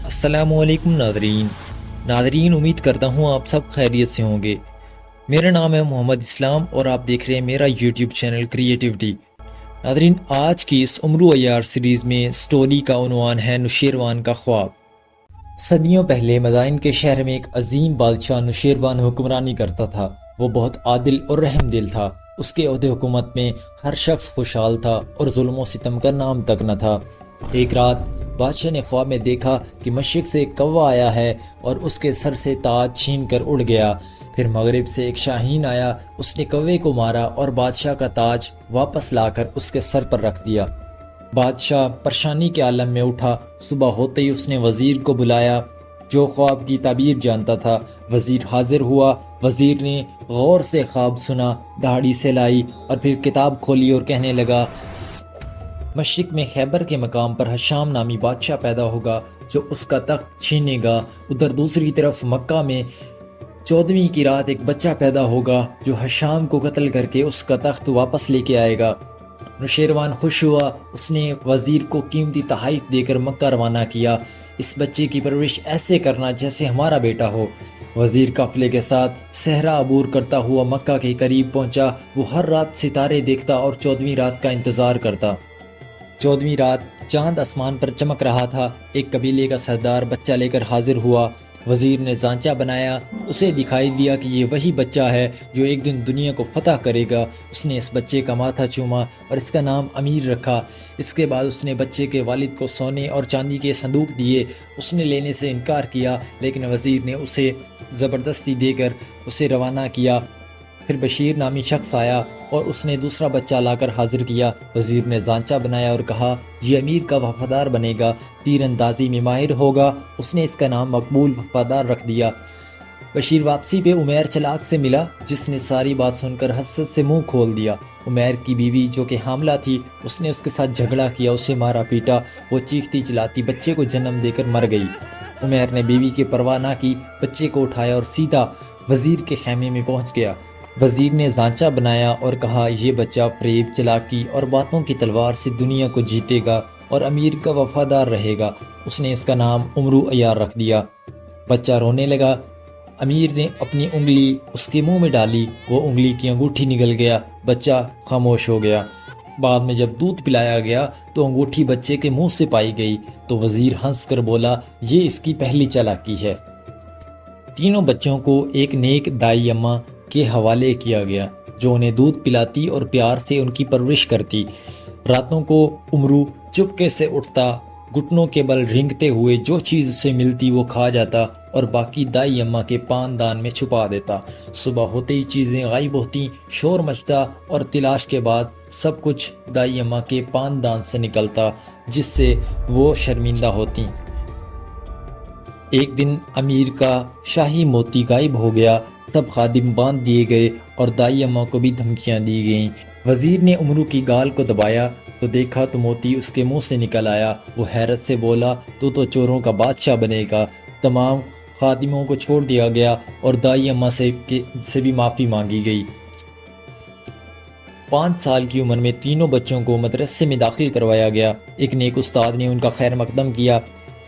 السلام علیکم ناظرین امید کرتا ہوں آپ سب خیریت سے ہوں گے۔ میرا نام ہے محمد اسلام اور آپ دیکھ رہے ہیں میرا یوٹیوب چینل کریٹیوٹی۔ ناظرین، آج کی اس عمرو عیار سیریز میں سٹوری کا عنوان ہے نوشیروان کا خواب۔ صدیوں پہلے مدائن کے شہر میں ایک عظیم بادشاہ نوشیروان حکمرانی کرتا تھا۔ وہ بہت عادل اور رحم دل تھا۔ اس کے عہد حکومت میں ہر شخص خوشحال تھا اور ظلم و ستم کا نام تک نہ تھا۔ ایک رات بادشاہ نے خواب میں دیکھا کہ مشرق سے ایک کوا آیا ہے اور اس کے سر سے تاج چھین کر اڑ گیا۔ پھر مغرب سے ایک شاہین آیا، اس نے کوے کو مارا اور بادشاہ کا تاج واپس لا کر اس کے سر پر رکھ دیا۔ بادشاہ پریشانی کے عالم میں اٹھا۔ صبح ہوتے ہی اس نے وزیر کو بلایا جو خواب کی تعبیر جانتا تھا۔ وزیر حاضر ہوا۔ وزیر نے غور سے خواب سنا، داڑھی سلائی اور پھر کتاب کھولی اور کہنے لگا، مشرق میں خیبر کے مقام پر حشام نامی بادشاہ پیدا ہوگا جو اس کا تخت چھینے گا۔ ادھر دوسری طرف مکہ میں 14ویں کی رات ایک بچہ پیدا ہوگا جو حشام کو قتل کر کے اس کا تخت واپس لے کے آئے گا۔ نوشیروان خوش ہوا۔ اس نے وزیر کو قیمتی تحائف دے کر مکہ روانہ کیا۔ اس بچے کی پرورش ایسے کرنا جیسے ہمارا بیٹا ہو۔ وزیر قافلے کے ساتھ صحرا عبور کرتا ہوا مکہ کے قریب پہنچا۔ وہ ہر رات ستارے دیکھتا اور 14ویں رات کا انتظار کرتا۔ 14ویں رات چاند آسمان پر چمک رہا تھا۔ ایک قبیلے کا سردار بچہ لے کر حاضر ہوا۔ وزیر نے زانچہ بنایا۔ اسے دکھائی دیا کہ یہ وہی بچہ ہے جو ایک دن دنیا کو فتح کرے گا۔ اس نے اس بچے کا ماتھا چوما اور اس کا نام امیر رکھا۔ اس کے بعد اس نے بچے کے والد کو سونے اور چاندی کے صندوق دیے۔ اس نے لینے سے انکار کیا لیکن وزیر نے اسے زبردستی دے کر اسے روانہ کیا۔ پھر بشیر نامی شخص آیا اور اس نے دوسرا بچہ لا کر حاضر کیا۔ وزیر نے زانچہ بنایا اور کہا، یہ امیر کا وفادار بنے گا، تیر اندازی میں ماہر ہوگا۔ اس نے اس کا نام مقبول وفادار رکھ دیا۔ بشیر واپسی پہ عمیر چلاک سے ملا جس نے ساری بات سن کر حسرت سے منہ کھول دیا۔ عمیر کی بیوی جو کہ حاملہ تھی، اس نے اس کے ساتھ جھگڑا کیا، اسے مارا پیٹا۔ وہ چیختی چلاتی بچے کو جنم دے کر مر گئی۔ عمیر نے بیوی کی پرواہ نہ کی، بچے کو اٹھایا اور سیدھا وزیر کے خیمے میں پہنچ گیا۔ وزیر نے زانچہ بنایا اور کہا، یہ بچہ فریب، چلاکی اور باتوں کی تلوار سے دنیا کو جیتے گا اور امیر کا وفادار رہے گا۔ اس نے اس کا نام عمرو عیار رکھ دیا۔ بچہ رونے لگا۔ امیر نے اپنی انگلی اس کے منہ میں ڈالی، وہ انگلی کی انگوٹھی نگل گیا۔ بچہ خاموش ہو گیا۔ بعد میں جب دودھ پلایا گیا تو انگوٹھی بچے کے منہ سے پائی گئی تو وزیر ہنس کر بولا، یہ اس کی پہلی چالاکی ہے۔ تینوں بچوں کو ایک نیک دائی اماں کے حوالے کیا گیا جو انہیں دودھ پلاتی اور پیار سے ان کی پرورش کرتی۔ راتوں کو عمرو چپکے سے اٹھتا، گھٹنوں کے بل رینگتے ہوئے جو چیز اسے ملتی وہ کھا جاتا اور باقی دائی اماں کے پان دان میں چھپا دیتا۔ صبح ہوتے ہی چیزیں غائب ہوتی، شور مچتا اور تلاش کے بعد سب کچھ دائی اماں کے پان دان سے نکلتا جس سے وہ شرمندہ ہوتی۔ ایک دن امیر کا شاہی موتی غائب ہو گیا۔ سب خادم باندھ دیے گئے اور دائی اماں کو بھی دھمکیاں دی گئیں۔ وزیر نے عمرو کی گال کو دبایا تو دیکھا تو موتی اس کے منہ سے نکل آیا۔ وہ حیرت سے بولا، تو چوروں کا بادشاہ بنے گا۔ تمام خادموں کو چھوڑ دیا گیا اور دائی اماں سے بھی معافی مانگی گئی۔ 5 سال کی عمر میں تینوں بچوں کو مدرسے میں داخل کروایا گیا۔ ایک نیک استاد نے ان کا خیر مقدم کیا۔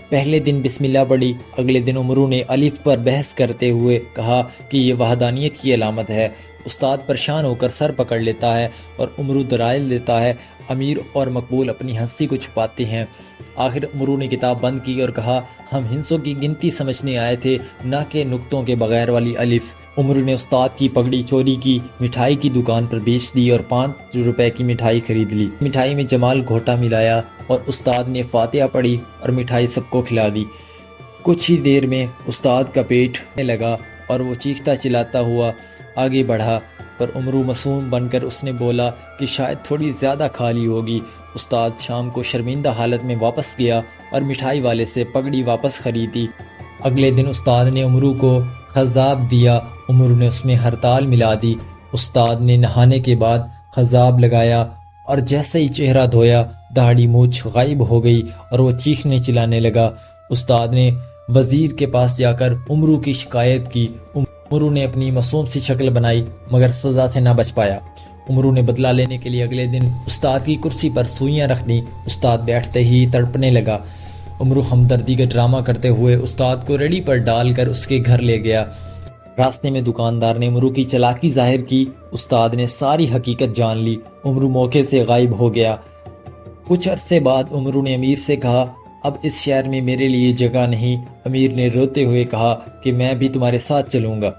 پہلے دن بسم اللہ پڑھی۔ اگلے دن عمرو نے الف پر بحث کرتے ہوئے کہا کہ یہ وحدانیت کی علامت ہے۔ استاد پریشان ہو کر سر پکڑ لیتا ہے اور عمرو دلائل دیتا ہے۔ امیر اور مقبول اپنی ہنسی کو چھپاتے ہیں۔ آخر عمرو نے کتاب بند کی اور کہا، ہم ہنسوں کی گنتی سمجھنے آئے تھے، نہ کہ نقطوں کے بغیر والی الف۔ عمرو نے استاد کی پگڑی چوری کی، مٹھائی کی دکان پر بیچ دی اور 5 روپے کی مٹھائی خرید لی۔ مٹھائی میں جمال گھوٹا ملایا اور استاد نے فاتحہ پڑھی اور مٹھائی سب کو کھلا دی۔ کچھ ہی دیر میں استاد کا پیٹ لگا اور وہ چیختا چلاتا ہوا آگے بڑھا، پر عمرو معصوم بن کر اس نے بولا کہ شاید تھوڑی زیادہ کھا لی ہوگی۔ استاد شام کو شرمندہ حالت میں واپس گیا اور مٹھائی والے سے پگڑی واپس خریدی۔ اگلے دن استاد نے عمرو کو خضاب دیا۔ عمرو نے اس میں ہرتال ملا دی۔ استاد نے نہانے کے بعد خضاب لگایا اور جیسے ہی چہرہ دھویا داڑھی مونچھ غائب ہو گئی اور وہ چیخنے چلانے لگا۔ استاد نے وزیر کے پاس جا کر عمرو کی شکایت کی۔ عمرو نے اپنی معصوم سی شکل بنائی مگر سزا سے نہ بچ پایا۔ عمرو نے بدلہ لینے کے لیے اگلے دن استاد کی کرسی پر سوئیاں رکھ دیں۔ استاد بیٹھتے ہی تڑپنے لگا۔ عمرو ہمدردی کا ڈرامہ کرتے ہوئے استاد کو ریڑھی پر ڈال کر اس کے گھر لے گیا۔ راستے میں دکاندار نے عمرو کی چالاکی ظاہر کی، استاد نے ساری حقیقت جان لی، عمرو موقع سے غائب ہو گیا۔ کچھ عرصے بعد عمرو نے امیر سے کہا، اب اس شہر میں میرے لیے جگہ نہیں۔ امیر نے روتے ہوئے کہا کہ میں بھی تمہارے ساتھ چلوں گا۔